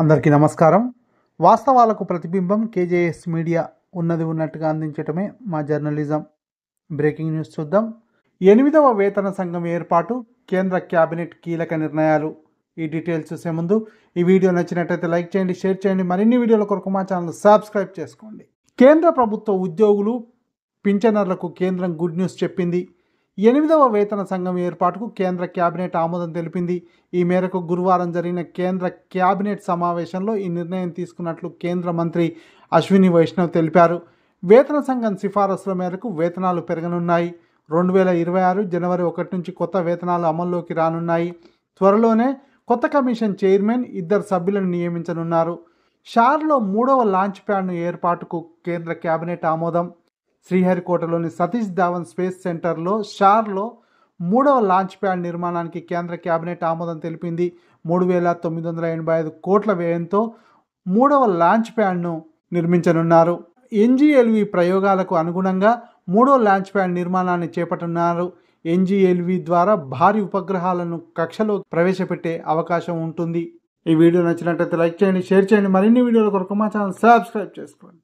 అందరికీ నమస్కారం. వాస్తవాలకు ప్రతిబింబం కేజేఎస్ మీడియా ఉన్నది ఉన్నట్టుగా అందించటమే మా జర్నలిజం. బ్రేకింగ్ న్యూస్ చూద్దాం. 8వ వేతన సంఘం ఏర్పాటు, కేంద్ర క్యాబినెట్ కీలక నిర్ణయాలు. ఈ డీటెయిల్స్ చూసే ముందు ఈ వీడియో నచ్చినట్లయితే లైక్ చేయండి, షేర్ చేయండి. మరిన్ని వీడియోల కొరకు మా ఛానల్ సబ్స్క్రైబ్ చేసుకోండి. కేంద్ర ప్రభుత్వ ఉద్యోగులు, పింఛనర్లకు కేంద్రం గుడ్ న్యూస్ చెప్పింది. 8వ వేతన సంఘం ఏర్పాటుకు కేంద్ర క్యాబినెట్ ఆమోదం తెలిపింది. ఈ మేరకు గురువారం జరిగిన కేంద్ర క్యాబినెట్ సమావేశంలో ఈ నిర్ణయం తీసుకున్నట్లు కేంద్ర మంత్రి అశ్విని వైష్ణవ్ తెలిపారు. వేతన సంఘం సిఫారసుల మేరకు వేతనాలు పెరగనున్నాయి. 2026 జనవరి 1 నుంచి కొత్త వేతనాలు అమల్లోకి రానున్నాయి. త్వరలోనే కొత్త కమిషన్ చైర్మన్, 2 సభ్యులను నియమించనున్నారు. షార్లో 3వ లాంచ్ ప్యాడ్ను ఏర్పాటుకు కేంద్ర క్యాబినెట్ ఆమోదం. శ్రీహరికోటలోని సతీష్ ధావన్ స్పేస్ సెంటర్లో షార్లో 3వ లాంచ్ ప్యాడ్ నిర్మాణానికి కేంద్ర క్యాబినెట్ ఆమోదం తెలిపింది. 3,985 కోట్ల వ్యయంతో 3వ లాంచ్ ప్యాడ్ను నిర్మించనున్నారు. ఎన్జీఎల్వి ప్రయోగాలకు అనుగుణంగా 3వ లాంచ్ ప్యాడ్ నిర్మాణాన్ని చేపట్టనున్నారు. ఎన్జీఎల్వి ద్వారా భారీ ఉపగ్రహాలను కక్షలో ప్రవేశపెట్టే అవకాశం ఉంటుంది. ఈ వీడియో నచ్చినట్లయితే లైక్ చేయండి, షేర్ చేయండి. మరిన్ని వీడియోల కొరకు మా ఛానల్ సబ్స్క్రైబ్ చేసుకోండి.